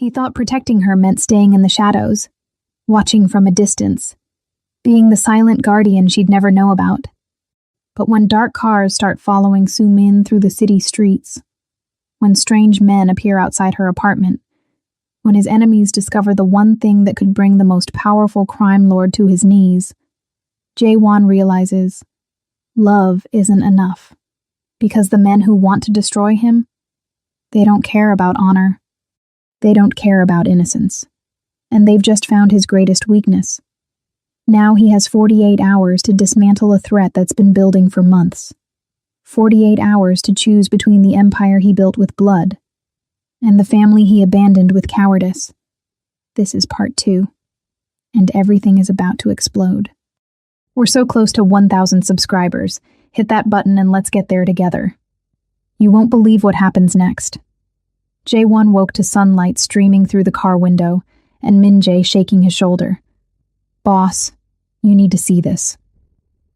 He thought protecting her meant staying in the shadows, watching from a distance, being the silent guardian she'd never know about. But when dark cars start following Soo-min through the city streets, when strange men appear outside her apartment, when his enemies discover the one thing that could bring the most powerful crime lord to his knees, Jae-won realizes love isn't enough, because the men who want to destroy him, they don't care about honor, they don't care about innocence, and they've just found his greatest weakness. Now he has 48 hours to dismantle a threat that's been building for months. 48 hours to choose between the empire he built with blood and the family he abandoned with cowardice. This is part 2, and everything is about to explode. We're so close to 1,000 subscribers. Hit that button and let's get there together. You won't believe what happens next. Jae-won woke to sunlight streaming through the car window and Min-jae shaking his shoulder. Boss, you need to see this.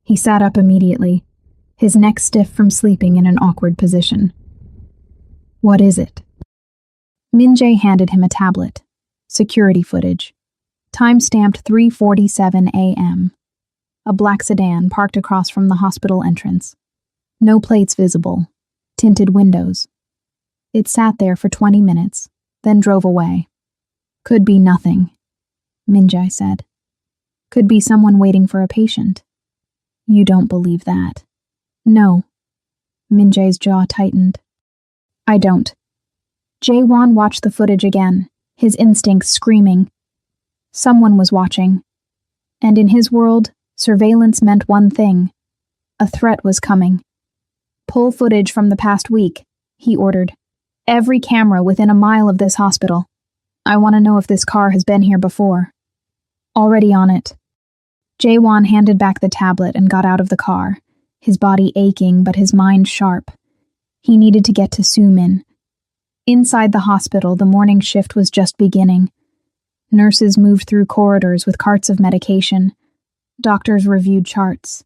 He sat up immediately, his neck stiff from sleeping in an awkward position. What is it? Min-jae handed him a tablet. Security footage. Time-stamped 3:47 a.m. A black sedan parked across from the hospital entrance. No plates visible. Tinted windows. It sat there for 20 minutes, then drove away. Could be nothing, Min-jae said. Could be someone waiting for a patient. You don't believe that. No. Min-jae's jaw tightened. I don't. Jae-won watched the footage again, his instincts screaming. Someone was watching. And in his world, surveillance meant one thing. A threat was coming. Pull footage from the past week, he ordered. Every camera within a mile of this hospital. I want to know if this car has been here before. Already on it. Jae-won handed back the tablet and got out of the car, his body aching but his mind sharp. He needed to get to Soo-min. Inside the hospital, the morning shift was just beginning. Nurses moved through corridors with carts of medication. Doctors reviewed charts.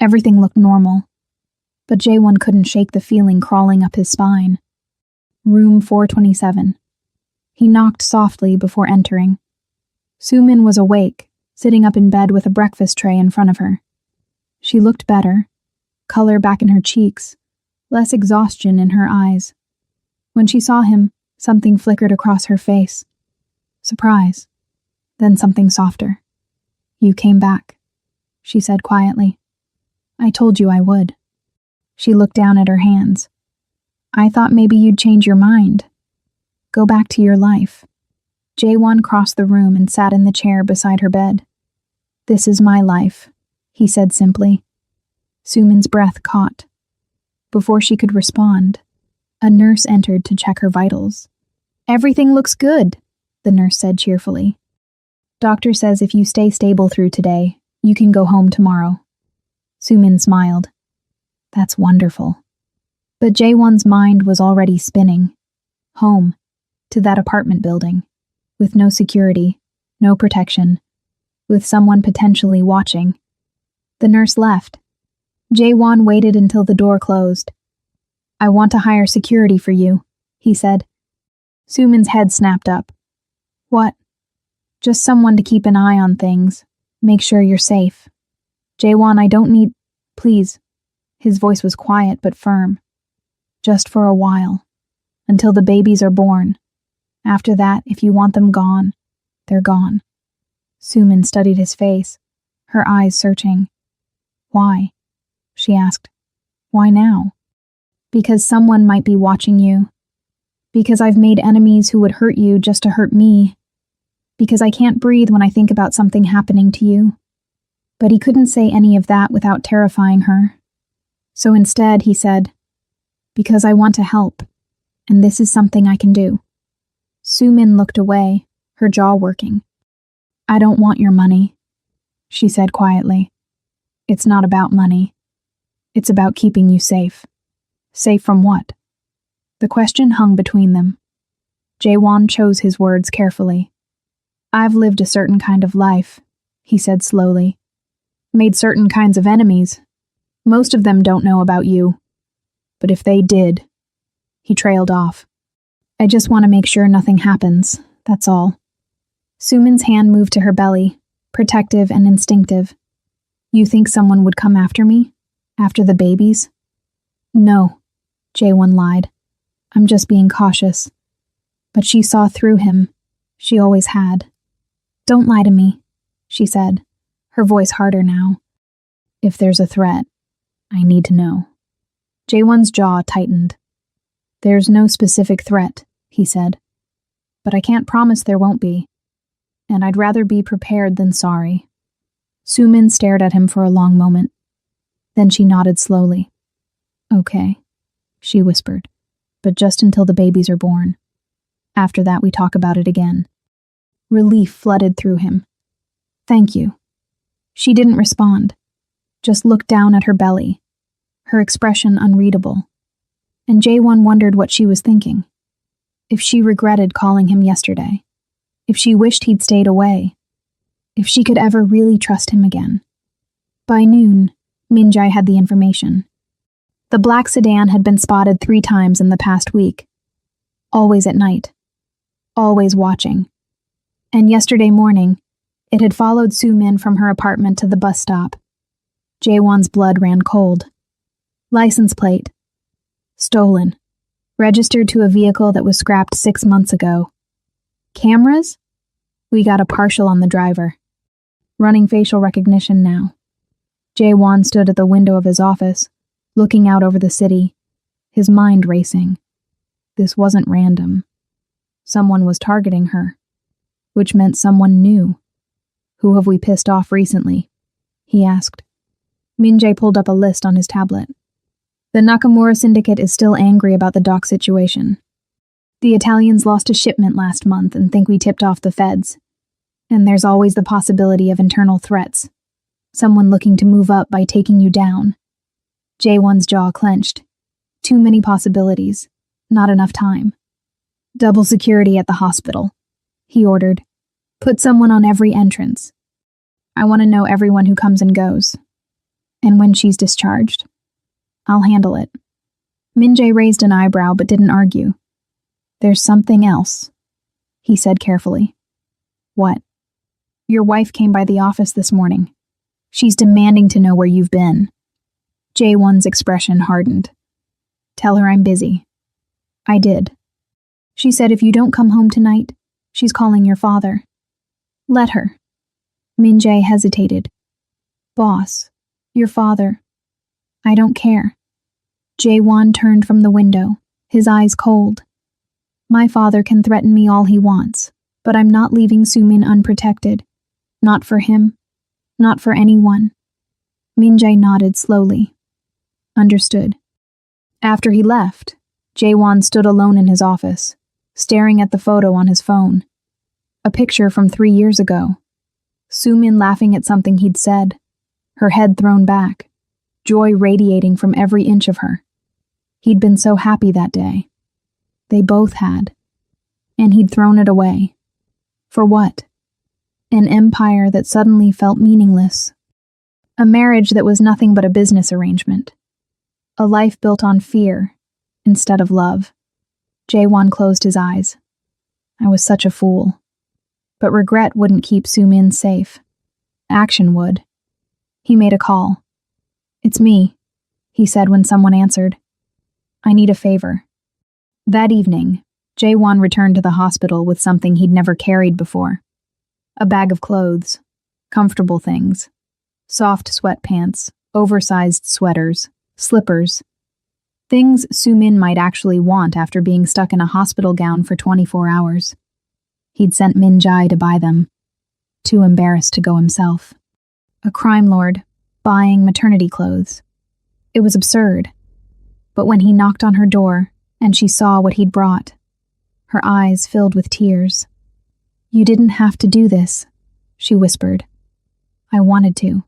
Everything looked normal. But Jae-won couldn't shake the feeling crawling up his spine. Room 427. He knocked softly before entering. Soo-min was awake, sitting up in bed with a breakfast tray in front of her. She looked better, color back in her cheeks, less exhaustion in her eyes. When she saw him, something flickered across her face. Surprise. Then something softer. You came back, she said quietly. I told you I would. She looked down at her hands. I thought maybe you'd change your mind. Go back to your life. Jae-won crossed the room and sat in the chair beside her bed. This is my life, he said simply. Soo-min's breath caught. Before she could respond, a nurse entered to check her vitals. Everything looks good, the nurse said cheerfully. Doctor says if you stay stable through today, you can go home tomorrow. Soo-min smiled. That's wonderful. But Jae-won's mind was already spinning. Home, to that apartment building, with no security, no protection, with someone potentially watching. The nurse left. Jae-won waited until the door closed. I want to hire security for you, he said. Soo-min's head snapped up. What? Just someone to keep an eye on things. Make sure you're safe. Jae-won, I don't need... Please. His voice was quiet but firm. Just for a while. Until the babies are born. After that, if you want them gone, they're gone. Soo-min studied his face, her eyes searching. Why? She asked. Why now? Because someone might be watching you. Because I've made enemies who would hurt you just to hurt me. Because I can't breathe when I think about something happening to you. But he couldn't say any of that without terrifying her. So instead, he said, because I want to help, and this is something I can do. Soo-min looked away, her jaw working. I don't want your money, she said quietly. It's not about money. It's about keeping you safe. Safe from what? The question hung between them. Jae-won chose his words carefully. I've lived a certain kind of life, he said slowly. Made certain kinds of enemies. Most of them don't know about you. But if they did... He trailed off. I just want to make sure nothing happens, that's all. Sumin's hand moved to her belly, protective and instinctive. You think someone would come after me? After the babies? No, Jae-won lied. I'm just being cautious. But she saw through him. She always had. Don't lie to me, she said, her voice harder now. If there's a threat, I need to know. Jae-won's jaw tightened. There's no specific threat, he said. But I can't promise there won't be. And I'd rather be prepared than sorry. Sumin stared at him for a long moment. Then she nodded slowly. Okay, she whispered, but just until the babies are born. After that, we talk about it again. Relief flooded through him. Thank you. She didn't respond, just looked down at her belly, her expression unreadable. And Jae-won wondered what she was thinking. If she regretted calling him yesterday. If she wished he'd stayed away. If she could ever really trust him again. By noon, Min-jae had the information. The black sedan had been spotted 3 times in the past week. Always at night. Always watching. And yesterday morning, it had followed Soo-min from her apartment to the bus stop. Jae-won's blood ran cold. License plate. Stolen. Registered to a vehicle that was scrapped 6 months ago. Cameras? We got a partial on the driver. Running facial recognition now. Jae-won stood at the window of his office, looking out over the city, his mind racing. This wasn't random. Someone was targeting her, which meant someone knew. Who have we pissed off recently? He asked. Min-jae pulled up a list on his tablet. The Nakamura Syndicate is still angry about the dock situation. The Italians lost a shipment last month and think we tipped off the feds. And there's always the possibility of internal threats. Someone looking to move up by taking you down. Jae-won's jaw clenched. Too many possibilities. Not enough time. Double security at the hospital, he ordered. Put someone on every entrance. I want to know everyone who comes and goes. And when she's discharged. I'll handle it. Min-jae raised an eyebrow but didn't argue. There's something else, he said carefully. What? Your wife came by the office this morning. She's demanding to know where you've been. Jae-won's expression hardened. Tell her I'm busy. I did. She said if you don't come home tonight, she's calling your father. Let her. Min-jae hesitated. Boss, your father. I don't care. Jae-won turned from the window, his eyes cold. My father can threaten me all he wants, but I'm not leaving Soo-min unprotected. Not for him. Not for anyone. Min-jae nodded slowly. Understood. After he left, Jae-won stood alone in his office, staring at the photo on his phone. A picture from 3 years ago. Soo-min laughing at something he'd said, her head thrown back, joy radiating from every inch of her. He'd been so happy that day. They both had. And he'd thrown it away. For what? An empire that suddenly felt meaningless. A marriage that was nothing but a business arrangement. A life built on fear instead of love. Jae-won closed his eyes. I was such a fool. But regret wouldn't keep Soo-min safe. Action would. He made a call. It's me, he said when someone answered. I need a favor. That evening, Jae-won returned to the hospital with something he'd never carried before. A bag of clothes. Comfortable things. Soft sweatpants, oversized sweaters, slippers. Things Soo-min might actually want after being stuck in a hospital gown for 24 hours. He'd sent Min-jae to buy them. Too embarrassed to go himself. A crime lord, buying maternity clothes. It was absurd. But when he knocked on her door, and she saw what he'd brought, her eyes filled with tears. You didn't have to do this, she whispered. I wanted to.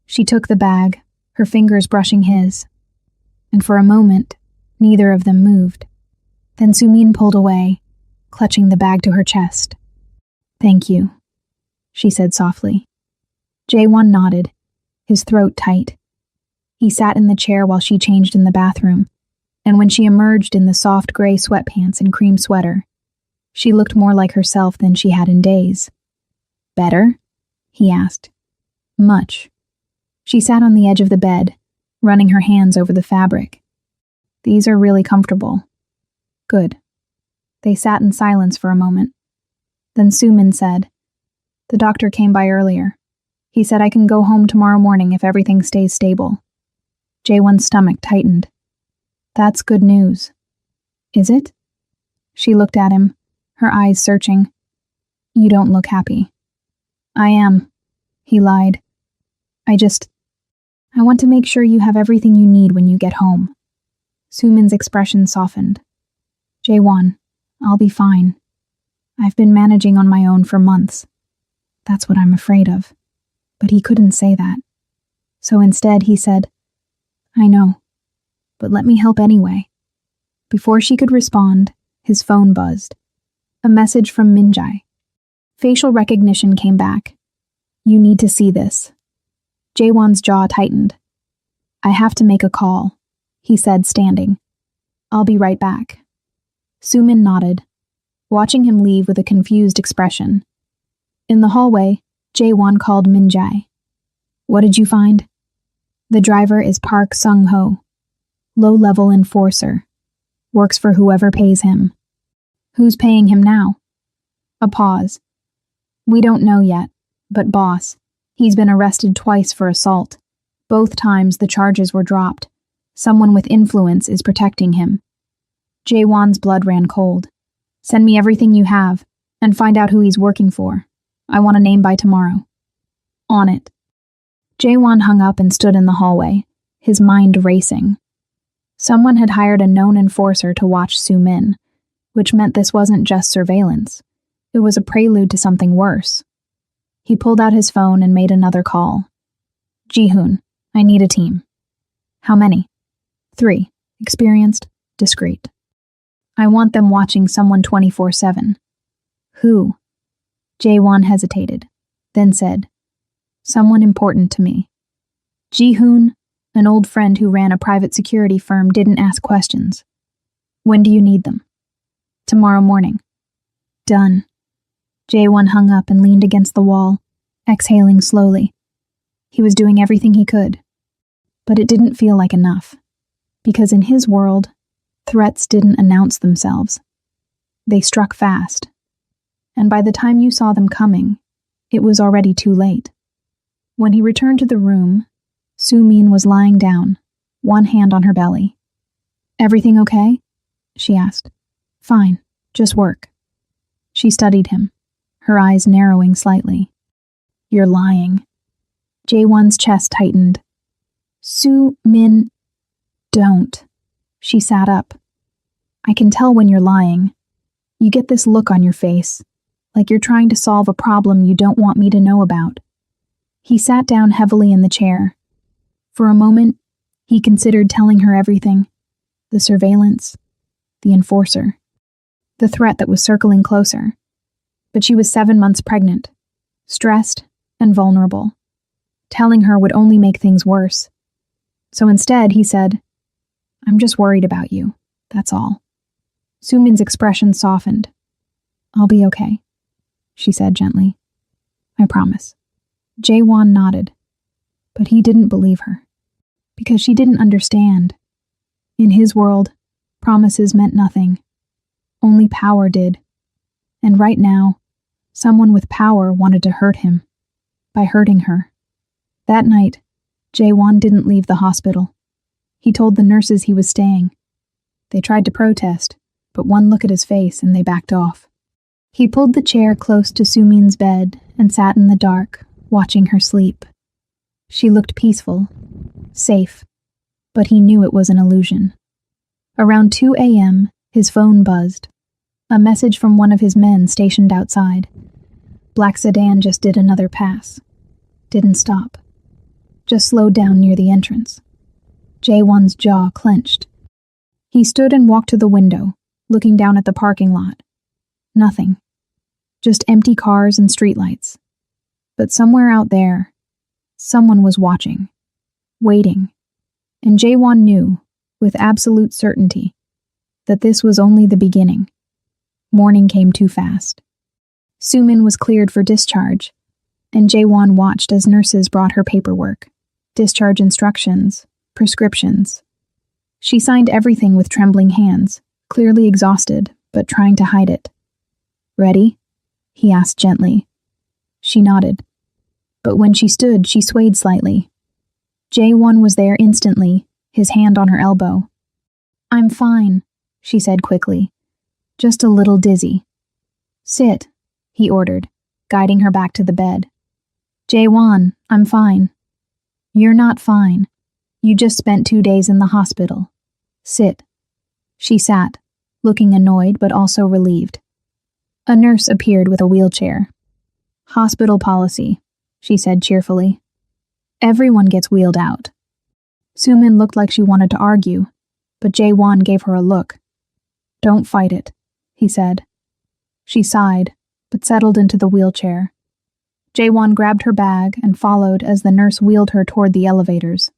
She took the bag, her fingers brushing his. And for a moment, neither of them moved. Then Soo-min pulled away, clutching the bag to her chest. Thank you, she said softly. Jae-won nodded, his throat tight. He sat in the chair while she changed in the bathroom, and when she emerged in the soft gray sweatpants and cream sweater, she looked more like herself than she had in days. "Better?" he asked. "Much." She sat on the edge of the bed, running her hands over the fabric. "These are really comfortable." "Good." They sat in silence for a moment. Then Sumin said, "The doctor came by earlier. He said I can go home tomorrow morning if everything stays stable." Jaewon's stomach tightened. "That's good news." "Is it?" She looked at him, her eyes searching. "You don't look happy." "I am," he lied. I want to make sure you have everything you need when you get home." Sumin's expression softened. "Jaewon, I'll be fine. I've been managing on my own for months. That's what I'm afraid of." But he couldn't say that. So instead he said, "I know, but let me help anyway." Before she could respond, his phone buzzed. A message from Minjae. Facial recognition came back. "You need to see this." Jaewon's jaw tightened. "I have to make a call," he said, standing. "I'll be right back." Sumin nodded, watching him leave with a confused expression. In the hallway, Jaewon called Minjae. "What did you find?" "The driver is Park Sung-ho. Low-level enforcer. Works for whoever pays him." "Who's paying him now?" A pause. "We don't know yet, but boss, he's been arrested twice for assault. Both times the charges were dropped. Someone with influence is protecting him." Jaewon's blood ran cold. "Send me everything you have, and find out who he's working for. I want a name by tomorrow." "On it." Jaewon hung up and stood in the hallway, his mind racing. Someone had hired a known enforcer to watch Sumin, which meant this wasn't just surveillance. It was a prelude to something worse. He pulled out his phone and made another call. "Jihoon, I need a team." "How many?" 3. Experienced, discreet. "I want them watching someone 24/7. "Who?" Jaewon hesitated, then said, "Someone important to me." Jihoon, an old friend who ran a private security firm, didn't ask questions. "When do you need them?" "Tomorrow morning." "Done." Jaewon hung up and leaned against the wall, exhaling slowly. He was doing everything he could. But it didn't feel like enough. Because in his world, threats didn't announce themselves. They struck fast. And by the time you saw them coming, it was already too late. When he returned to the room, Sumin was lying down, one hand on her belly. "Everything okay?" she asked. "Fine, just work." She studied him, her eyes narrowing slightly. "You're lying." Jaewon's chest tightened. "Sumin, don't." She sat up. "I can tell when you're lying. You get this look on your face, like you're trying to solve a problem you don't want me to know about." He sat down heavily in the chair. For a moment, he considered telling her everything. The surveillance, the enforcer, the threat that was circling closer. But she was 7 months pregnant, stressed and vulnerable. Telling her would only make things worse. So instead, he said, "I'm just worried about you, that's all." Sumin's expression softened. "I'll be okay," she said gently. "I promise." Jaewon nodded, but he didn't believe her. Because she didn't understand. In his world, promises meant nothing. Only power did. And right now, someone with power wanted to hurt him. By hurting her. That night, Jaewon didn't leave the hospital. He told the nurses he was staying. They tried to protest, but one look at his face and they backed off. He pulled the chair close to Sumin's bed and sat in the dark, watching her sleep. She looked peaceful, safe, but he knew it was an illusion. Around 2 a.m., his phone buzzed. A message from one of his men stationed outside. Black sedan just did another pass. Didn't stop. Just slowed down near the entrance. Jaewon's jaw clenched. He stood and walked to the window, looking down at the parking lot. Nothing. Just empty cars and streetlights. But somewhere out there, someone was watching. Waiting. And Jaewon knew, with absolute certainty that this was only the beginning. Morning came too fast. Sumin was cleared for discharge, and Jaewon watched as nurses brought her paperwork, discharge instructions, prescriptions. She signed everything with trembling hands, clearly exhausted, but trying to hide it. "Ready?" he asked gently. She nodded. But when she stood, she swayed slightly. Jaewon was there instantly, his hand on her elbow. "I'm fine," she said quickly. "Just a little dizzy." "Sit," he ordered, guiding her back to the bed. "Jaewon, I'm fine." "You're not fine. You just spent 2 days in the hospital. Sit." She sat, looking annoyed but also relieved. A nurse appeared with a wheelchair. "Hospital policy," she said cheerfully. "Everyone gets wheeled out." Sumin looked like she wanted to argue, but Jaewon gave her a look. "Don't fight it," he said. She sighed, but settled into the wheelchair. Jaewon grabbed her bag and followed as the nurse wheeled her toward the elevators.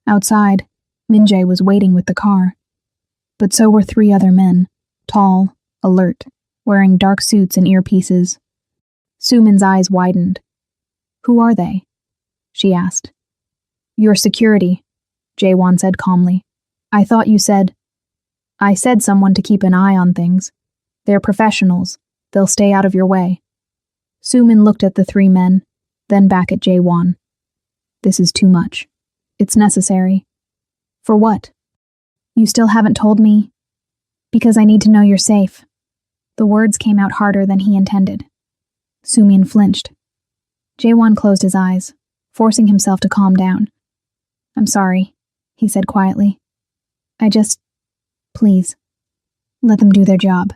Outside, Min-jae was waiting with the car. But so were 3 other men, tall, alert, wearing dark suits and earpieces. Sumin's eyes widened. "Who are they?" she asked. "Your security," Jaewon said calmly. "I thought you said—" "I said someone to keep an eye on things. They're professionals. They'll stay out of your way." Sumin looked at the 3 men, then back at Jaewon. "This is too much. It's necessary." "For what?" "You still haven't told me." "Because I need to know you're safe." The words came out harder than he intended. Sumin flinched. Jaewon closed his eyes, forcing himself to calm down. "I'm sorry," he said quietly. Please, let them do their job.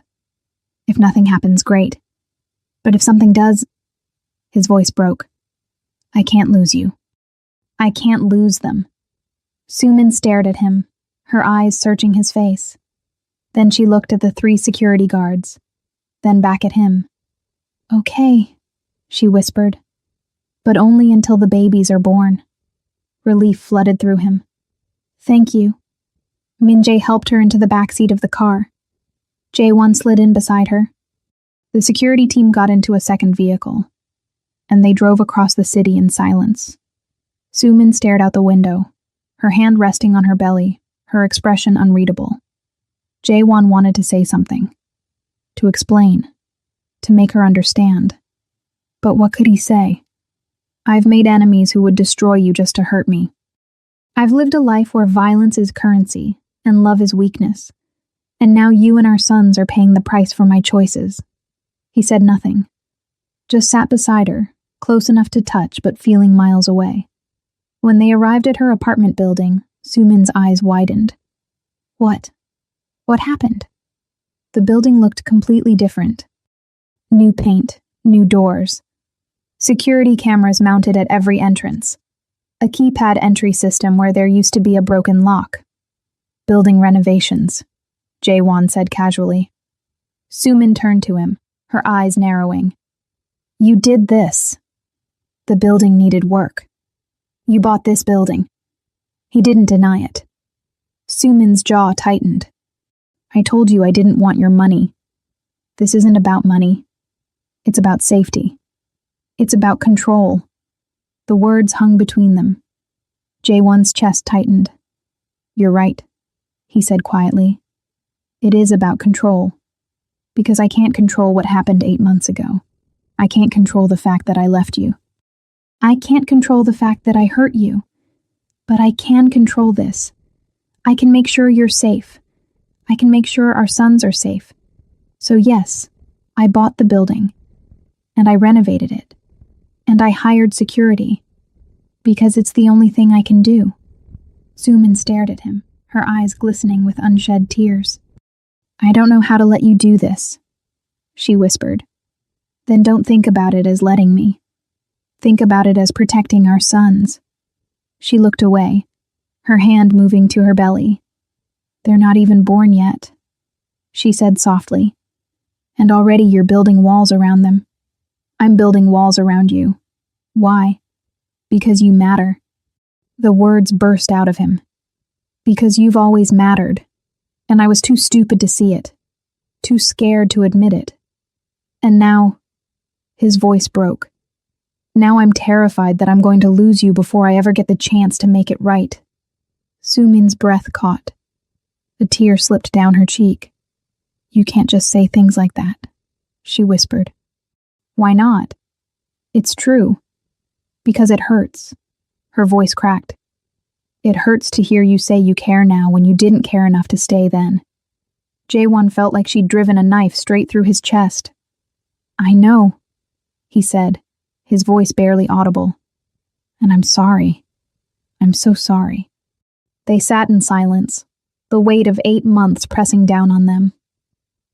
If nothing happens, great. But if something does..." His voice broke. "I can't lose you. I can't lose them." Sumin stared at him, her eyes searching his face. Then she looked at the 3 security guards, then back at him. "Okay," she whispered. "But only until the babies are born." Relief flooded through him. "Thank you." Min-jae helped her into the back seat of the car. Jaewon slid in beside her. The security team got into a second vehicle, and they drove across the city in silence. Sumin stared out the window, her hand resting on her belly, her expression unreadable. Jaewon wanted to say something, to explain, to make her understand. But what could he say? "I've made enemies who would destroy you just to hurt me. I've lived a life where violence is currency and love is weakness, and now you and our sons are paying the price for my choices." He said nothing, just sat beside her, close enough to touch but feeling miles away. When they arrived at her apartment building, Sumin's eyes widened. What? What happened? The building looked completely different. New paint, new doors. Security cameras mounted at every entrance. A keypad entry system where there used to be a broken lock. "Building renovations," Jaewon said casually. Sumin turned to him, her eyes narrowing. "You did this." "The building needed work. You bought this building." He didn't deny it. Sumin's jaw tightened. "I told you I didn't want your money. This isn't about money. It's about safety. It's about control." The words hung between them. Jaewon's chest tightened. "You're right," he said quietly. "It is about control. Because I can't control what happened 8 months ago. I can't control the fact that I left you. I can't control the fact that I hurt you. But I can control this. I can make sure you're safe. I can make sure our sons are safe. So yes, I bought the building. And I renovated it. And I hired security. Because it's the only thing I can do." Sumin stared at him, her eyes glistening with unshed tears. "I don't know how to let you do this," she whispered. "Then don't think about it as letting me. Think about it as protecting our sons." She looked away, her hand moving to her belly. "They're not even born yet," she said softly. "And already you're building walls around them. I'm building walls around you. Why? Because you matter." The words burst out of him. Because you've always mattered, and I was too stupid to see it, too scared to admit it. And now, his voice broke. Now I'm terrified that I'm going to lose you before I ever get the chance to make it right. Sumin's breath caught. A tear slipped down her cheek. You can't just say things like that, she whispered. Why not? It's true. Because it hurts. Her voice cracked. It hurts to hear you say you care now when you didn't care enough to stay then. Jaewon felt like she'd driven a knife straight through his chest. I know, he said, his voice barely audible. And I'm sorry. I'm so sorry. They sat in silence, the weight of 8 months pressing down on them.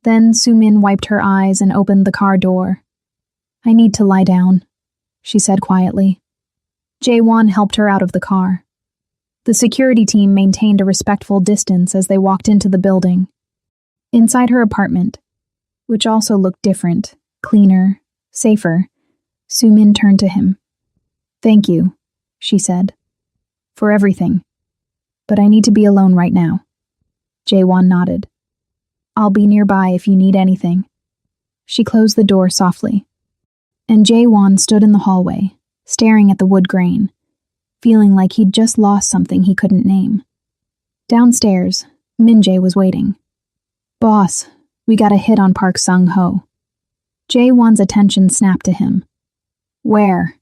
Then Sumin wiped her eyes and opened the car door. I need to lie down, she said quietly. Jaewon helped her out of the car. The security team maintained a respectful distance as they walked into the building. Inside her apartment, which also looked different, cleaner, safer, Sumin turned to him. Thank you, she said, for everything. But I need to be alone right now. Jaewon nodded. I'll be nearby if you need anything. She closed the door softly. And Jaewon stood in the hallway, staring at the wood grain, feeling like he'd just lost something he couldn't name. Downstairs, Minjae was waiting. Boss, we got a hit on Park Sung-ho. Jaewon's attention snapped to him. Where?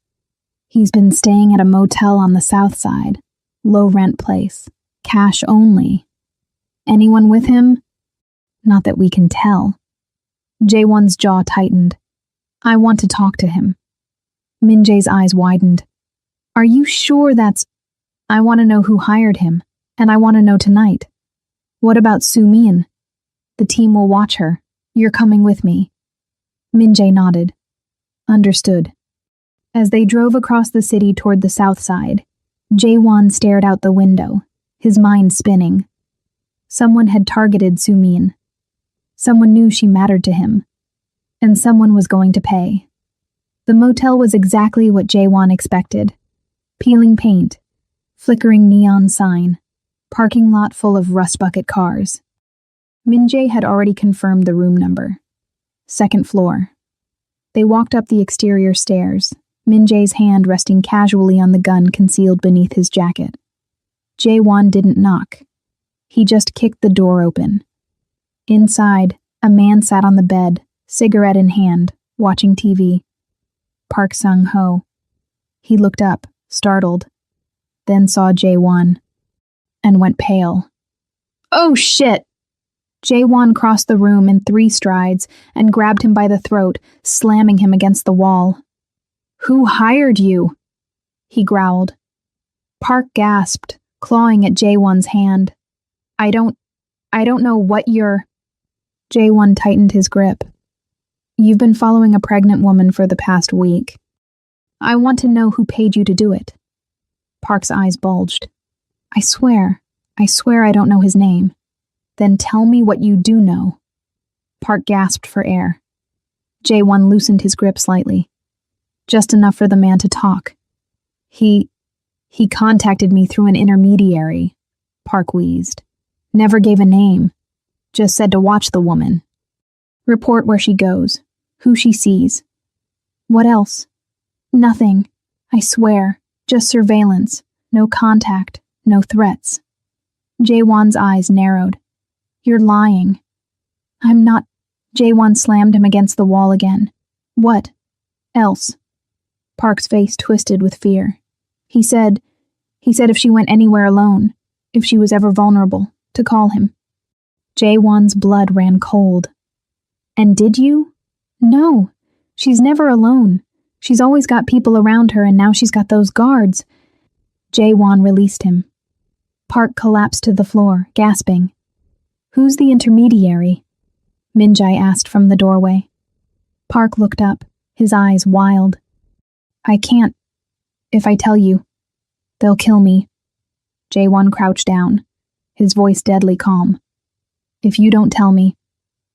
He's been staying at a motel on the south side. Low-rent place. Cash only. Anyone with him? Not that we can tell. Jaewon's jaw tightened. I want to talk to him. Minjae's eyes widened. Are you sure that's... I want to know who hired him, and I want to know tonight. What about Sumin? The team will watch her. You're coming with me. Minjae nodded. Understood. As they drove across the city toward the south side, Jaewon stared out the window, his mind spinning. Someone had targeted Sumin. Someone knew she mattered to him. And someone was going to pay. The motel was exactly what Jaewon expected. Peeling paint, flickering neon sign, parking lot full of rust bucket cars. Minjae had already confirmed the room number. 2nd floor. They walked up the exterior stairs, Minjae's hand resting casually on the gun concealed beneath his jacket. Jaewon didn't knock. He just kicked the door open. Inside, a man sat on the bed, cigarette in hand, watching TV. Park Sung-ho. He looked up, startled, then saw Jaewon, and went pale. Oh shit! Jaewon crossed the room in 3 strides and grabbed him by the throat, slamming him against the wall. Who hired you? He growled. Park gasped, clawing at Jaewon's hand. I don't know what you're... Jaewon tightened his grip. You've been following a pregnant woman for the past week. I want to know who paid you to do it. Park's eyes bulged. I swear I don't know his name. Then tell me what you do know. Park gasped for air. Jaewon loosened his grip slightly. Just enough for the man to talk. He contacted me through an intermediary, Park wheezed. Never gave a name. Just said to watch the woman. Report where she goes, who she sees. What else? Nothing. I swear. Just surveillance. No contact. No threats. Jaewon's eyes narrowed. You're lying. I'm not... Jaewon slammed him against the wall again. What else? Park's face twisted with fear. He said if she went anywhere alone, if she was ever vulnerable, to call him. Jaewon's blood ran cold. And did you? No. She's never alone. She's always got people around her, and now she's got those guards. Jaewon released him. Park collapsed to the floor, gasping. Who's the intermediary? Minjae asked from the doorway. Park looked up, his eyes wild. I can't. If I tell you, they'll kill me. Jaewon crouched down, his voice deadly calm. If you don't tell me,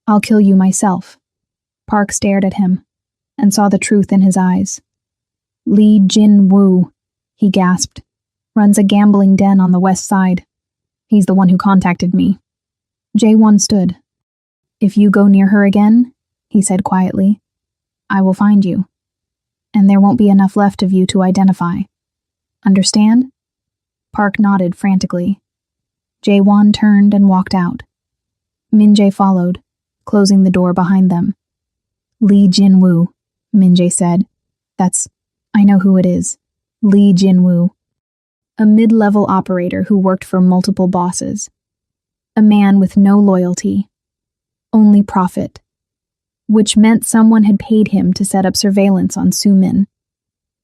I'll kill you myself. Park stared at him and saw the truth in his eyes. Lee Jin-woo, he gasped, runs a gambling den on the west side. He's the one who contacted me. Jae-won stood. If you go near her again, he said quietly, I will find you. And there won't be enough left of you to identify. Understand? Park nodded frantically. Jae-won turned and walked out. Min-jae followed, closing the door behind them. Lee Jin-woo, Min-jae said. I know who it is. Lee Jin-woo. A mid-level operator who worked for multiple bosses. A man with no loyalty. Only profit. Which meant someone had paid him to set up surveillance on Soo-min.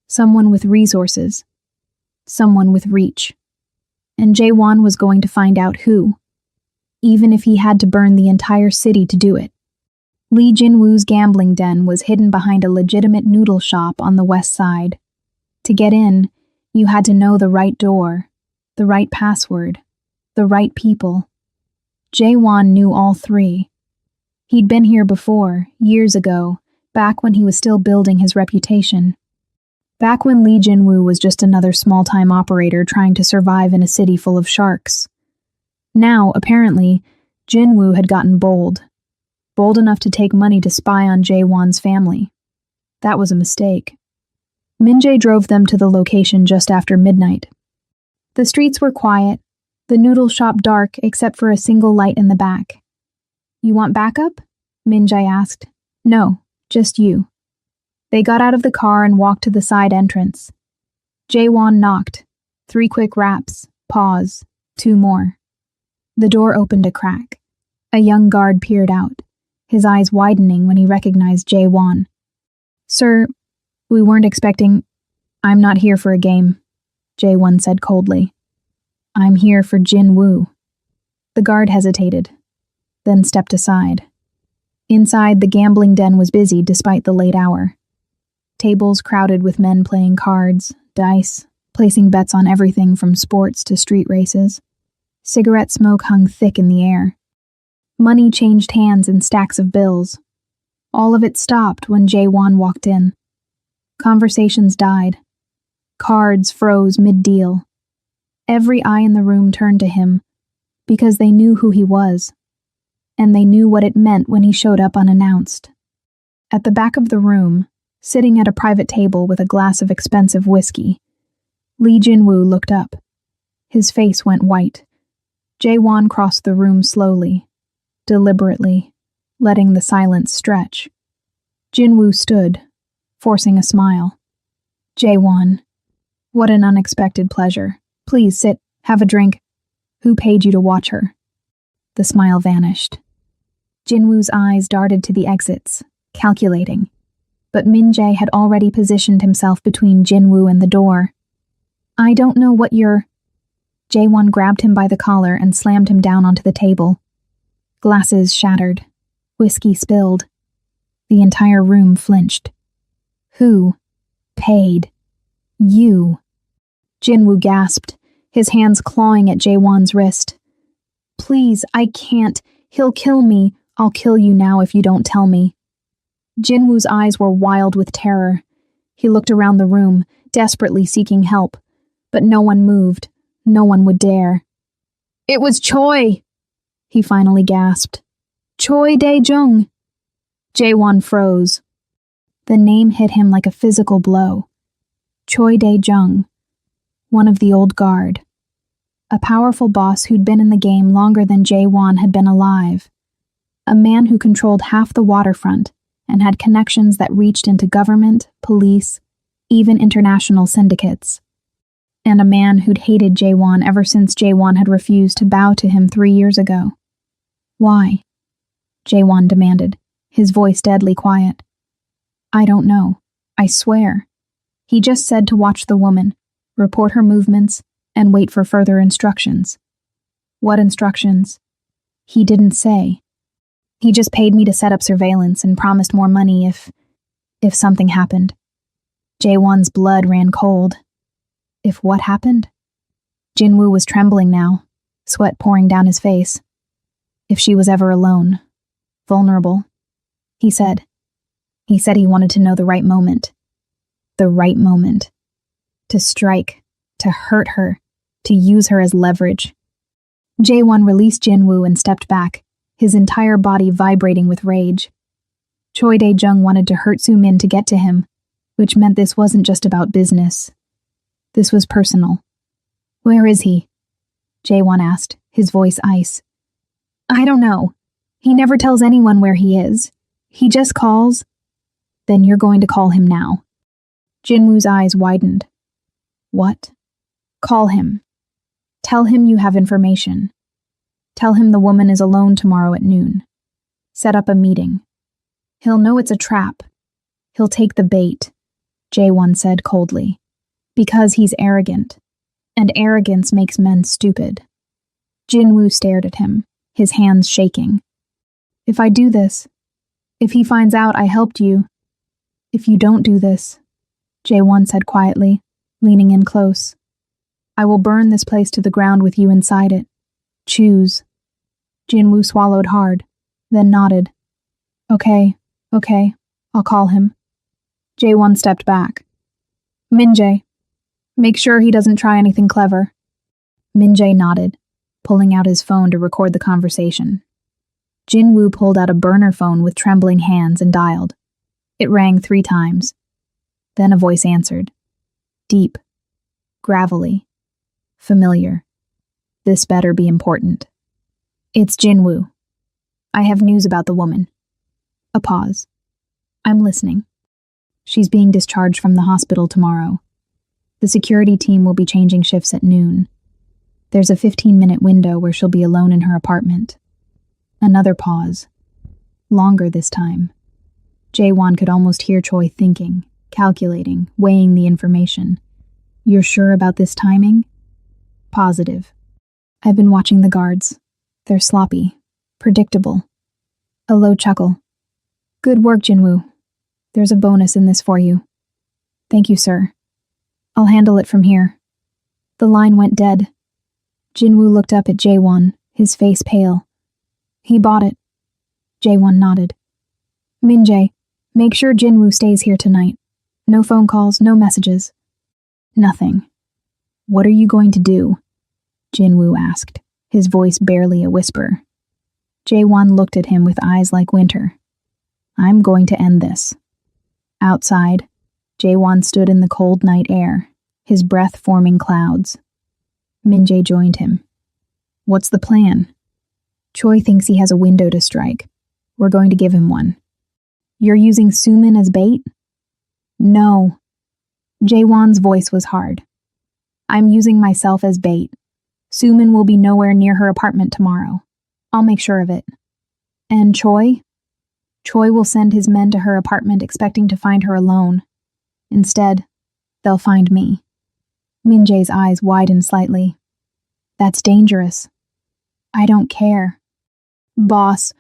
Someone with resources. Someone with reach. And Jae-won was going to find out who, even if he had to burn the entire city to do it. Lee Jin-woo's gambling den was hidden behind a legitimate noodle shop on the west side. To get in, you had to know the right door, the right password, the right people. Jae-won knew all three. He'd been here before, years ago, back when he was still building his reputation. Back when Lee Jin-woo was just another small-time operator trying to survive in a city full of sharks. Now, apparently, Jin-woo had gotten bold enough to take money to spy on Jae-won's family. That was a mistake. Min-jae drove them to the location just after midnight. The streets were quiet, the noodle shop dark except for a single light in the back. You want backup? Min-jae asked. No, just you. They got out of the car and walked to the side entrance. Jae-won knocked. 3 quick raps, pause, 2 more. The door opened a crack. A young guard peered out, his eyes widening when he recognized Jae-won. Sir, we weren't expecting... I'm not here for a game, Jae-won said coldly. I'm here for Jin-woo. The guard hesitated, then stepped aside. Inside, the gambling den was busy despite the late hour. Tables crowded with men playing cards, dice, placing bets on everything from sports to street races. Cigarette smoke hung thick in the air. Money changed hands in stacks of bills. All of it stopped when Jae-won walked in. Conversations died. Cards froze mid-deal. Every eye in the room turned to him, because they knew who he was, and they knew what it meant when he showed up unannounced. At the back of the room, sitting at a private table with a glass of expensive whiskey, Lee Jin-woo looked up. His face went white. Jae-won crossed the room slowly, deliberately, letting the silence stretch. Jin-woo stood, forcing a smile. Jae-won, what an unexpected pleasure. Please sit, have a drink. Who paid you to watch her? The smile vanished. Jin-woo's eyes darted to the exits, calculating. But Min-jae had already positioned himself between Jin-woo and the door. I don't know what you're... Jae-won grabbed him by the collar and slammed him down onto the table. Glasses shattered. Whiskey spilled. The entire room flinched. Who paid you? Jin-woo gasped, his hands clawing at Jae-won's wrist. Please, I can't. He'll kill me. I'll kill you now if you don't tell me. Jin-woo's eyes were wild with terror. He looked around the room, desperately seeking help, but no one moved. No one would dare. It was Choi, he finally gasped. Choi Dae-jung. Jae-won froze. The name hit him like a physical blow. Choi Dae-jung, one of the old guard. A powerful boss who'd been in the game longer than Jae-won had been alive. A man who controlled half the waterfront and had connections that reached into government, police, even international syndicates. And a man who'd hated Jae-won ever since Jae-won had refused to bow to him 3 years ago. Why? Jae-won demanded, his voice deadly quiet. I don't know. I swear. He just said to watch the woman, report her movements, and wait for further instructions. What instructions? He didn't say. He just paid me to set up surveillance and promised more money if something happened. Jae-won's blood ran cold. If what happened? Jin-woo was trembling now, sweat pouring down his face. If she was ever alone, vulnerable, he said. He said he wanted to know the right moment. The right moment. To strike, to hurt her, to use her as leverage. Jae-won released Jin-woo and stepped back, his entire body vibrating with rage. Choi Dae-jung wanted to hurt Soo-min to get to him, which meant this wasn't just about business. This was personal. "Where is he?" Jae-won asked, his voice ice. "I don't know. He never tells anyone where he is. He just calls." "Then you're going to call him now." Jin-woo's eyes widened. "What?" "Call him. Tell him you have information. Tell him the woman is alone tomorrow at noon. Set up a meeting. He'll know it's a trap. He'll take the bait," Jae-won said coldly. "Because he's arrogant. And arrogance makes men stupid." Jin-woo stared at him, his hands shaking. "If I do this, if he finds out I helped you, if you don't do this," Jae-won said quietly, leaning in close, "I will burn this place to the ground with you inside it. Choose." Jin-woo swallowed hard, then nodded. Okay, I'll call him." Jae-won stepped back. "Min-jae, make sure he doesn't try anything clever." Min-jae nodded, pulling out his phone to record the conversation. Jin-woo pulled out a burner phone with trembling hands and dialed. It rang 3 times. Then a voice answered. Deep, gravelly, familiar. This better be important. "It's Jin-woo. I have news about the woman." A pause. "I'm listening." "She's being discharged from the hospital tomorrow. The security team will be changing shifts at noon. There's a 15-minute window where she'll be alone in her apartment." Another pause. Longer this time. Jae-won could almost hear Choi thinking, calculating, weighing the information. "You're sure about this timing?" "Positive. I've been watching the guards. They're sloppy, predictable." A low chuckle. "Good work, Jin-woo. There's a bonus in this for you." "Thank you, sir. I'll handle it from here." The line went dead. Jin-woo looked up at Jae-won, his face pale. "He bought it." Jae-won nodded. "Min-jae, make sure Jin-woo stays here tonight. No phone calls, no messages." "Nothing." "What are you going to do?" Jin-woo asked, his voice barely a whisper. Jae-won looked at him with eyes like winter. "I'm going to end this." Outside, Jae-won stood in the cold night air, his breath forming clouds. Min-jae joined him. "What's the plan?" "Choi thinks he has a window to strike. We're going to give him one." "You're using Soo-min as bait?" "No." Jae-won's voice was hard. "I'm using myself as bait. Soo-min will be nowhere near her apartment tomorrow. I'll make sure of it." "And Choi?" "Choi will send his men to her apartment expecting to find her alone. Instead, they'll find me." Min-jae's eyes widened slightly. "That's dangerous." "I don't care." "Boss,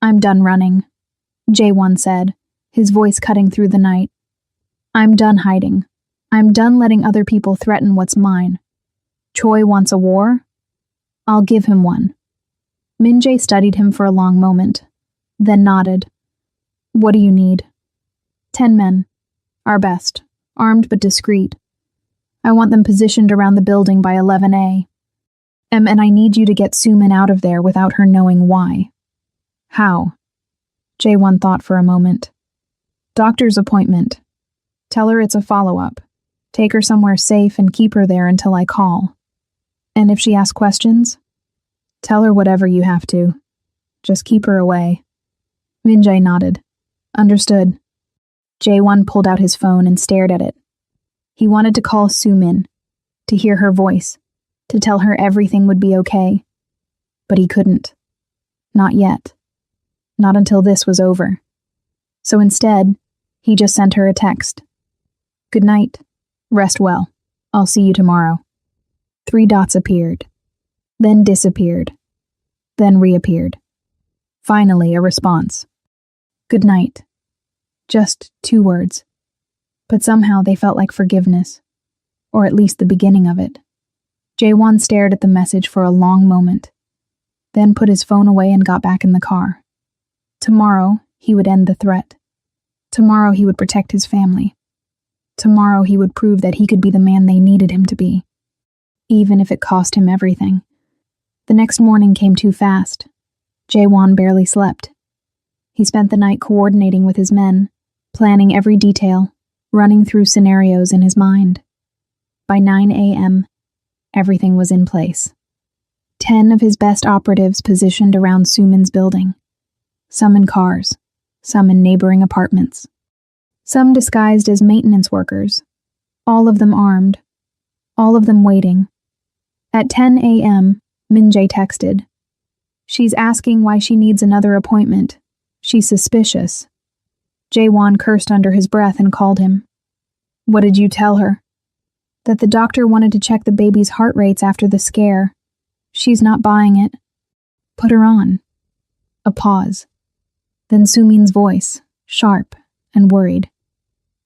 I'm done running," Jae-won said, his voice cutting through the night. "I'm done hiding. I'm done letting other people threaten what's mine. Choi wants a war? I'll give him one." Min-jae studied him for a long moment, then nodded. "What do you need?" 10 men. Our best. Armed but discreet. I want them positioned around the building by 11A. And I need you to get Soo-min out of there without her knowing why." "How?" Jae-won thought for a moment. "Doctor's appointment. Tell her it's a follow-up. Take her somewhere safe and keep her there until I call. And if she asks questions, tell her whatever you have to. Just keep her away." Min-jae nodded. "Understood." Jae-won pulled out his phone and stared at it. He wanted to call Soo-min, to hear her voice, to tell her everything would be okay. But he couldn't. Not yet. Not until this was over. So instead, he just sent her a text. "Good night. Rest well. I'll see you tomorrow." 3 dots appeared, then disappeared, then reappeared. Finally, a response. "Good night." Just 2 words. But somehow they felt like forgiveness, or at least the beginning of it. Jae-won stared at the message for a long moment, then put his phone away and got back in the car. Tomorrow, he would end the threat. Tomorrow he would protect his family. Tomorrow he would prove that he could be the man they needed him to be, even if it cost him everything. The next morning came too fast. Jae-won barely slept. He spent the night coordinating with his men, planning every detail, running through scenarios in his mind. By 9 a.m., everything was in place. 10 of his best operatives positioned around Sumin's building. Some in cars, some in neighboring apartments. Some disguised as maintenance workers, all of them armed, all of them waiting. At 10 a.m., Min-jae texted. She's asking why she needs another appointment. She's suspicious. Jae-won cursed under his breath and called him. What did you tell her? That the doctor wanted to check the baby's heart rates after the scare. She's not buying it. Put her on. A pause. Then Sumin's voice, sharp and worried.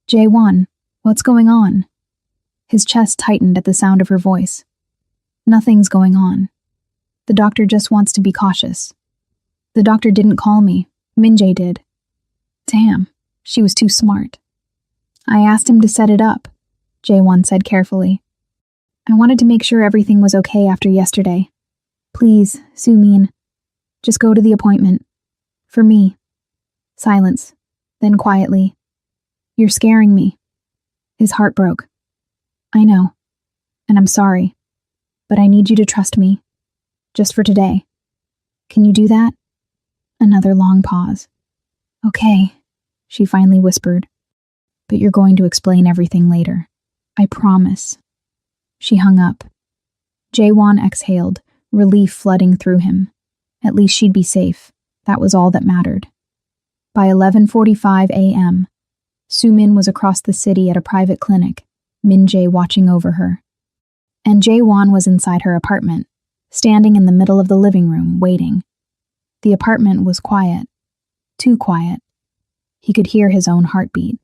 Jae-won, what's going on? His chest tightened at the sound of her voice. Nothing's going on. The doctor just wants to be cautious. The doctor didn't call me. Min-jae did. Damn, she was too smart. I asked him to set it up, Jae-won said carefully. I wanted to make sure everything was okay after yesterday. Please, Sumin, just go to the appointment. For me. Silence, then quietly. You're scaring me. His heart broke. I know, and I'm sorry, but I need you to trust me. Just for today. Can you do that? Another long pause. Okay, she finally whispered. But you're going to explain everything later. I promise. She hung up. Jae-won exhaled, relief flooding through him. At least she'd be safe. That was all that mattered. By 11:45 a.m., Sumin was across the city at a private clinic, Min-jae watching over her. And Jae-won was inside her apartment, standing in the middle of the living room, waiting. The apartment was quiet. Too quiet. He could hear his own heartbeat.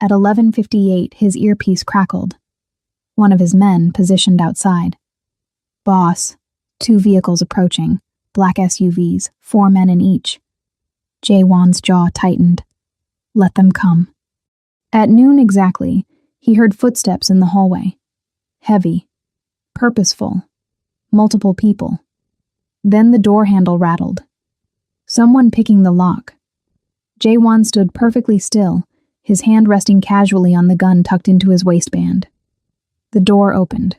At 11:58, his earpiece crackled. One of his men positioned outside. Boss. 2 vehicles approaching, black SUVs, 4 men in each. Jae-won's jaw tightened. Let them come. At noon exactly, he heard footsteps in the hallway. Heavy. Purposeful. Multiple people. Then the door handle rattled. Someone picking the lock. Jae-won stood perfectly still, his hand resting casually on the gun tucked into his waistband. The door opened.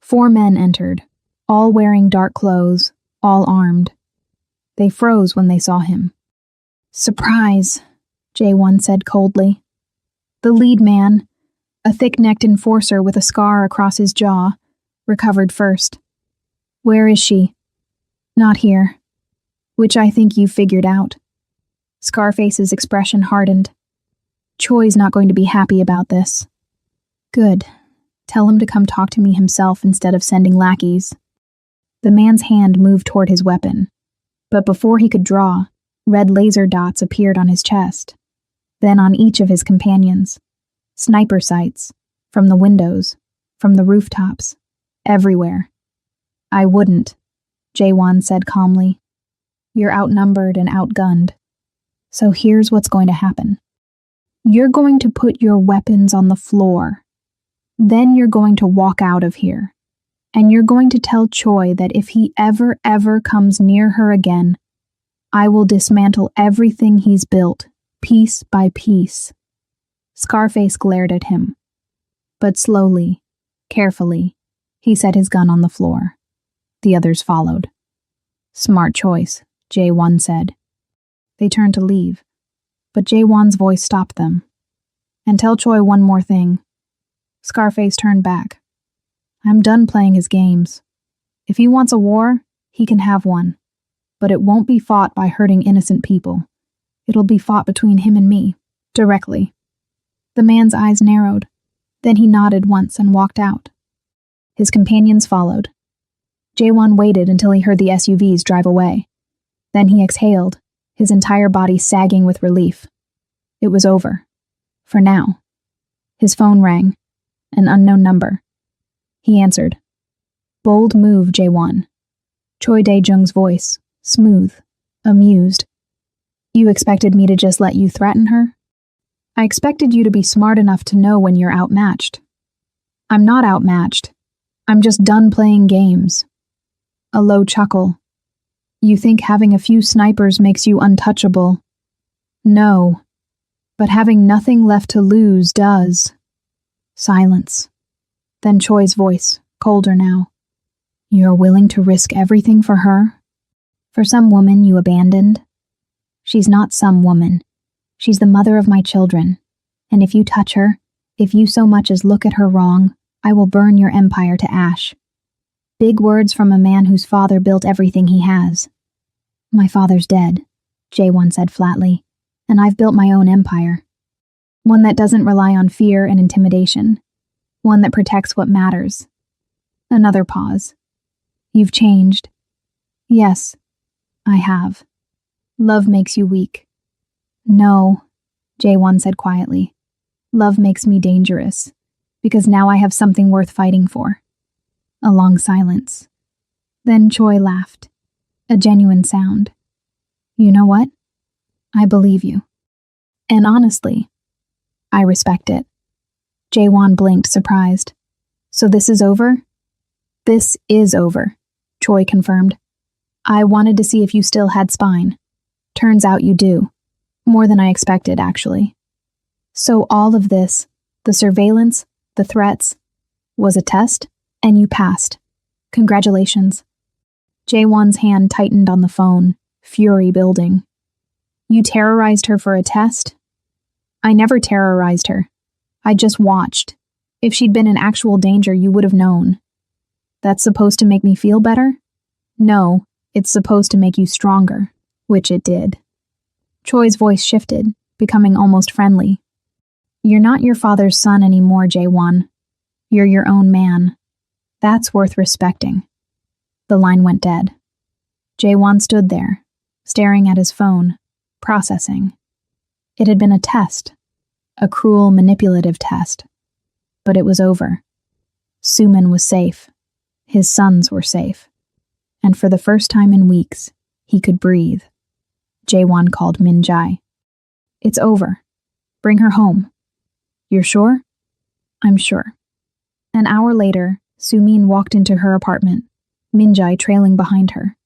4 men entered, all wearing dark clothes, all armed. They froze when they saw him. Surprise, Jae-won said coldly. The lead man, a thick-necked enforcer with a scar across his jaw, recovered first. Where is she? Not here. Which I think you figured out. Scarface's expression hardened. Choi's not going to be happy about this. Good. Tell him to come talk to me himself instead of sending lackeys. The man's hand moved toward his weapon, but before he could draw, red laser dots appeared on his chest, then on each of his companions. Sniper sights, from the windows, from the rooftops, everywhere. I wouldn't, Jae-won said calmly. You're outnumbered and outgunned. So here's what's going to happen. You're going to put your weapons on the floor. Then you're going to walk out of here. And you're going to tell Choi that if he ever comes near her again, I will dismantle everything he's built, piece by piece. Scarface glared at him. But slowly, carefully, he set his gun on the floor. The others followed. Smart choice, Jae-won said. They turned to leave, but Jae-won's voice stopped them. And tell Choi one more thing. Scarface turned back. I'm done playing his games. If he wants a war, he can have one. But it won't be fought by hurting innocent people. It'll be fought between him and me, directly. The man's eyes narrowed. Then he nodded once and walked out. His companions followed. Jae-won waited until he heard the SUVs drive away. Then he exhaled, his entire body sagging with relief. It was over. For now. His phone rang. An unknown number. He answered. Bold move, Jae-won. Choi Dae-jung's voice, smooth, amused. You expected me to just let you threaten her? I expected you to be smart enough to know when you're outmatched. I'm not outmatched. I'm just done playing games. A low chuckle. You think having a few snipers makes you untouchable. No, but having nothing left to lose does. Silence. Then Choi's voice, colder now. You're willing to risk everything for her? For some woman you abandoned? She's not some woman. She's the mother of my children. And if you touch her, if you so much as look at her wrong, I will burn your empire to ash. Big words from a man whose father built everything he has. My father's dead, J1 said flatly, and I've built my own empire. One that doesn't rely on fear and intimidation. One that protects what matters. Another pause. You've changed. Yes, I have. Love makes you weak. No, J1 said quietly. Love makes me dangerous, because now I have something worth fighting for. A long silence. Then Choi laughed. A genuine sound. You know what? I believe you. And honestly, I respect it. Jaewon blinked, surprised. So this is over? This is over, Choi confirmed. I wanted to see if you still had spine. Turns out you do. More than I expected, actually. So all of this, the surveillance, the threats, was a test, and you passed. Congratulations. Jaewon's hand tightened on the phone, fury building. You terrorized her for a test? I never terrorized her. I just watched. If she'd been in actual danger, you would have known. That's supposed to make me feel better? No, it's supposed to make you stronger, which it did. Choi's voice shifted, becoming almost friendly. You're not your father's son anymore, Jaewon. You're your own man. That's worth respecting. The line went dead. Jaewon stood there, staring at his phone, processing. It had been a test, a cruel, manipulative test. But it was over. Sumin was safe. His sons were safe. And for the first time in weeks, he could breathe. Jaewon called Min Jae. It's over. Bring her home. You're sure? I'm sure. An hour later, Sumin walked into her apartment, Min Jae trailing behind her.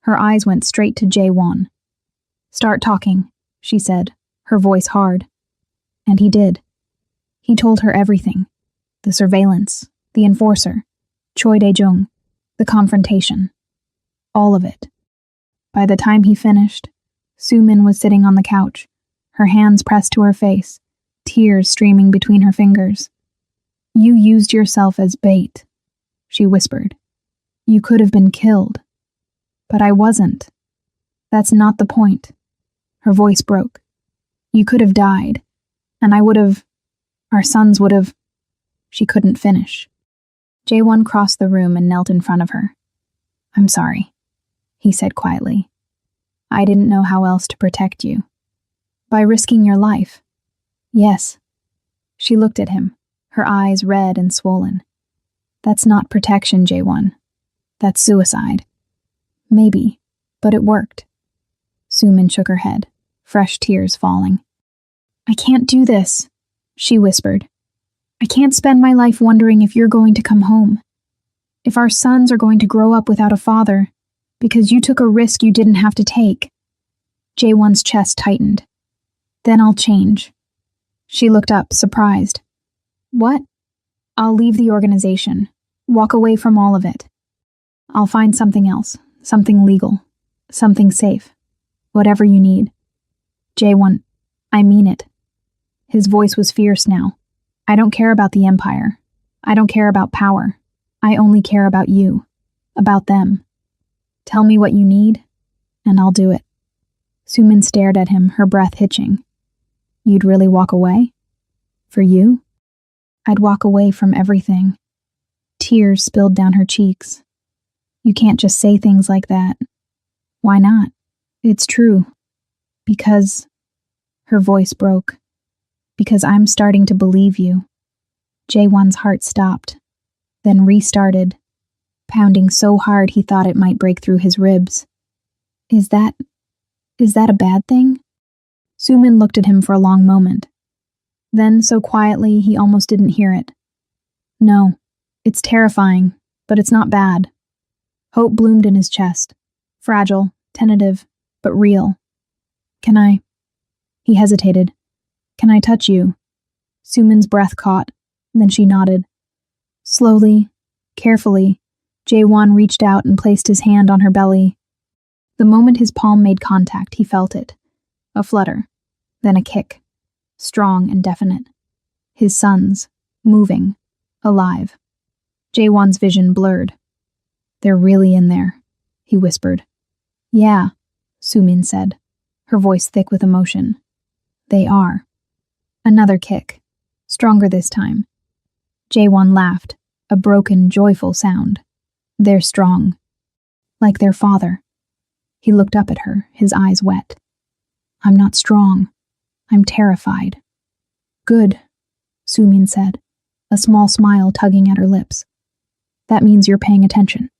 Her eyes went straight to Jaewon. Start talking, she said, her voice hard. And he did. He told her everything. The surveillance, the enforcer, Choi Dae-jung, the confrontation. All of it. By the time he finished, Sumin was sitting on the couch, her hands pressed to her face, tears streaming between her fingers. You used yourself as bait, she whispered. You could have been killed. But I wasn't. That's not the point. Her voice broke. You could have died, and I would have... Our sons would have... She couldn't finish. Jaewon crossed the room and knelt in front of her. I'm sorry, he said quietly. I didn't know how else to protect you. By risking your life. Yes. She looked at him, her eyes red and swollen. That's not protection, Jaewon. That's suicide. Maybe, but it worked. Sumin shook her head, fresh tears falling. I can't do this, she whispered. I can't spend my life wondering if you're going to come home. If our sons are going to grow up without a father, because you took a risk you didn't have to take. Jaewon's chest tightened. Then I'll change. She looked up, surprised. What? I'll leave the organization. Walk away from all of it. I'll find something else, something legal, something safe. Whatever you need. Jaewon, I mean it. His voice was fierce now. I don't care about the empire. I don't care about power. I only care about you. About them. Tell me what you need, and I'll do it. Sumin stared at him, her breath hitching. You'd really walk away? For you? I'd walk away from everything. Tears spilled down her cheeks. You can't just say things like that. Why not? It's true. Because... Her voice broke. Because I'm starting to believe you. Jaewon's heart stopped, then restarted, pounding so hard he thought it might break through his ribs. Is that a bad thing? Sumin looked at him for a long moment. Then, so quietly, he almost didn't hear it. No, it's terrifying, but it's not bad. Hope bloomed in his chest, fragile, tentative, but real. Can I? He hesitated. Can I touch you? Sumin's breath caught, then she nodded. Slowly, carefully, Jaewon reached out and placed his hand on her belly. The moment his palm made contact, he felt it. A flutter, then a kick, strong and definite. His sons, moving, alive. Jaewon's vision blurred. They're really in there, he whispered. Yeah, Sumin said, her voice thick with emotion. They are. Another kick, stronger this time. Jaewon laughed, a broken, joyful sound. They're strong. Like their father. He looked up at her, his eyes wet. I'm not strong. I'm terrified. Good, Sumin said, a small smile tugging at her lips. That means you're paying attention.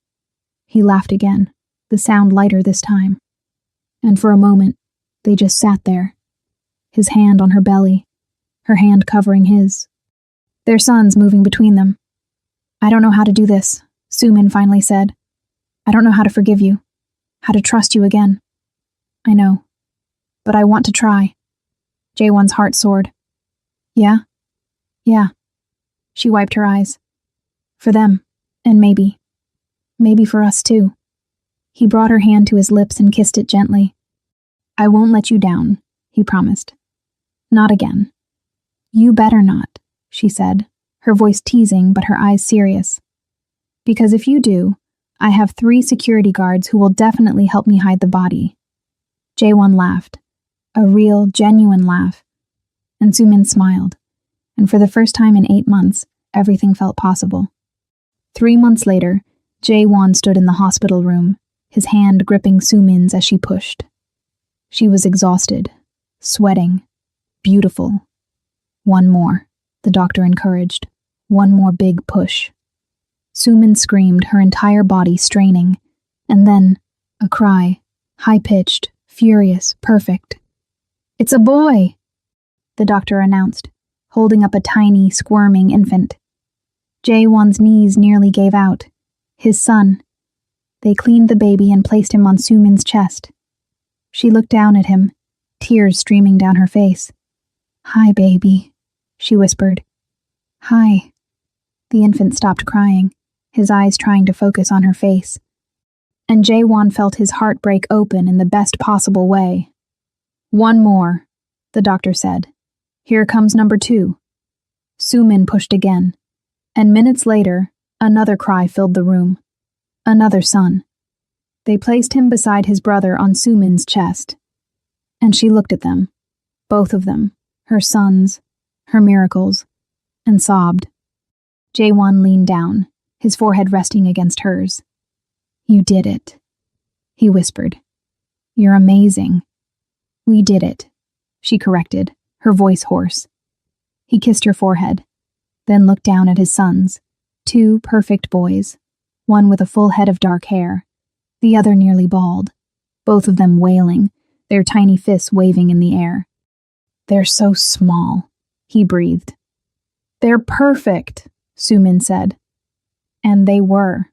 He laughed again, the sound lighter this time. And for a moment, they just sat there, his hand on her belly, her hand covering his. Their sons moving between them. I don't know how to do this, Sumin finally said. I don't know how to forgive you, how to trust you again. I know, but I want to try. Jaewon's heart soared. Yeah? Yeah. She wiped her eyes. For them, and maybe for us too. He brought her hand to his lips and kissed it gently. I won't let you down, he promised. Not again. You better not, she said, her voice teasing but her eyes serious. Because if you do, I have 3 security guards who will definitely help me hide the body. Jaewon laughed, a real, genuine laugh. And Sumin smiled, and for the first time in 8 months, everything felt possible. 3 months later, Jaewon stood in the hospital room, his hand gripping Sumin's as she pushed. She was exhausted, sweating, beautiful. One more, the doctor encouraged. One more big push. Sumin screamed, her entire body straining, and then a cry, high-pitched, furious, perfect. It's a boy, the doctor announced, holding up a tiny, squirming infant. Jaewon's knees nearly gave out. His son. They cleaned the baby and placed him on Sumin's chest. She looked down at him, tears streaming down her face. Hi, baby, she whispered. Hi. The infant stopped crying, his eyes trying to focus on her face. And Jaewon felt his heart break open in the best possible way. One more, the doctor said. Here comes number 2. Sumin pushed again, and minutes later, another cry filled the room. Another son. They placed him beside his brother on Sumin's chest. And she looked at them, both of them, her sons, her miracles, and sobbed. Jaewon leaned down, his forehead resting against hers. You did it, he whispered. You're amazing. We did it, she corrected, her voice hoarse. He kissed her forehead, then looked down at his sons, 2 perfect boys, one with a full head of dark hair, the other nearly bald, both of them wailing, their tiny fists waving in the air. They're so small, he breathed. They're perfect, Sumin said. And they were.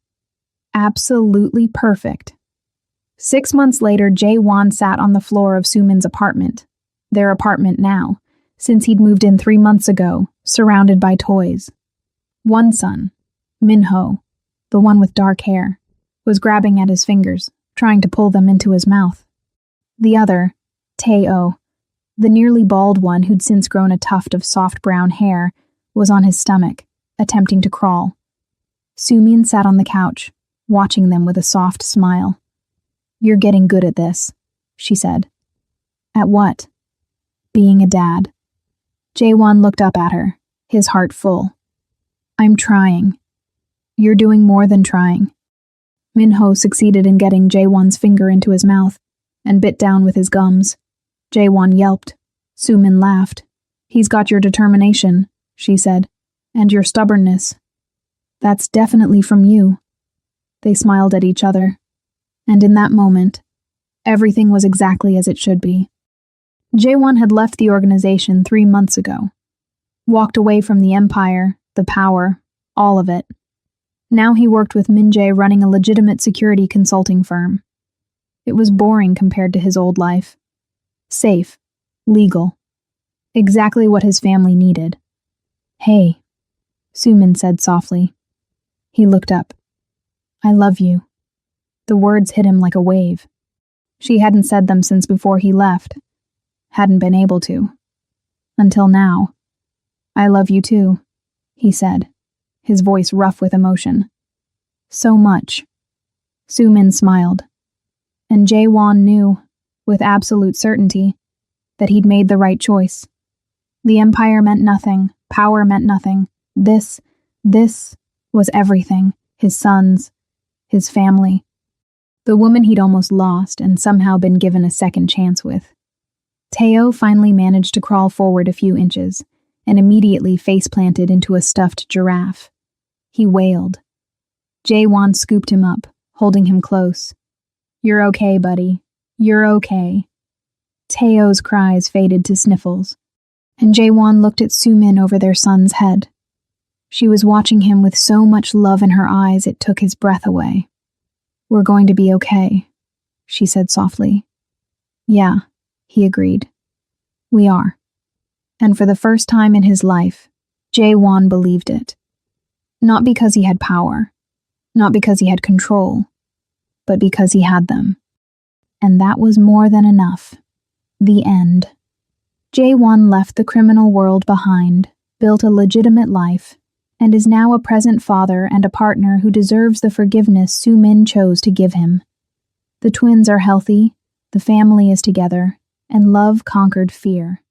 Absolutely perfect. 6 months later, Jaewon sat on the floor of Sumin's apartment, their apartment now, since he'd moved in 3 months ago, surrounded by toys. One son, Minho, the one with dark hair, was grabbing at his fingers, trying to pull them into his mouth. The other, Tae-oh, the nearly bald one who'd since grown a tuft of soft brown hair, was on his stomach, attempting to crawl. Sumin sat on the couch, watching them with a soft smile. You're getting good at this, she said. At what? Being a dad. Jaewon looked up at her, his heart full. I'm trying. You're doing more than trying. Minho succeeded in getting Jaewon's finger into his mouth and bit down with his gums. Jaewon yelped. Sumin laughed. He's got your determination, she said, and your stubbornness. That's definitely from you. They smiled at each other, and in that moment, everything was exactly as it should be. Jaewon had left the organization 3 months ago, walked away from the empire, the power, all of it. Now he worked with Min-jae running a legitimate security consulting firm. It was boring compared to his old life. Safe, legal, exactly what his family needed. "Hey," Sumin said softly. He looked up. "I love you." The words hit him like a wave. She hadn't said them since before he left. Hadn't been able to. Until now. "I love you too," he said, his voice rough with emotion. "So much." Sumin smiled. And Jae-won knew, with absolute certainty, that he'd made the right choice. The empire meant nothing, power meant nothing. This was everything. His sons, his family. The woman he'd almost lost and somehow been given a second chance with. Teo finally managed to crawl forward a few inches and immediately face-planted into a stuffed giraffe. He wailed. Jae-won scooped him up, holding him close. "You're okay, buddy. You're okay." Teo's cries faded to sniffles, and Jae-won looked at Sumin over their son's head. She was watching him with so much love in her eyes it took his breath away. "We're going to be okay," she said softly. "Yeah," he agreed. "We are." And for the first time in his life, Jae-won believed it. Not because he had power, not because he had control, but because he had them. And that was more than enough. The end. Jae-won left the criminal world behind, built a legitimate life, and is now a present father and a partner who deserves the forgiveness Sumin chose to give him. The twins are healthy, the family is together, and love conquered fear.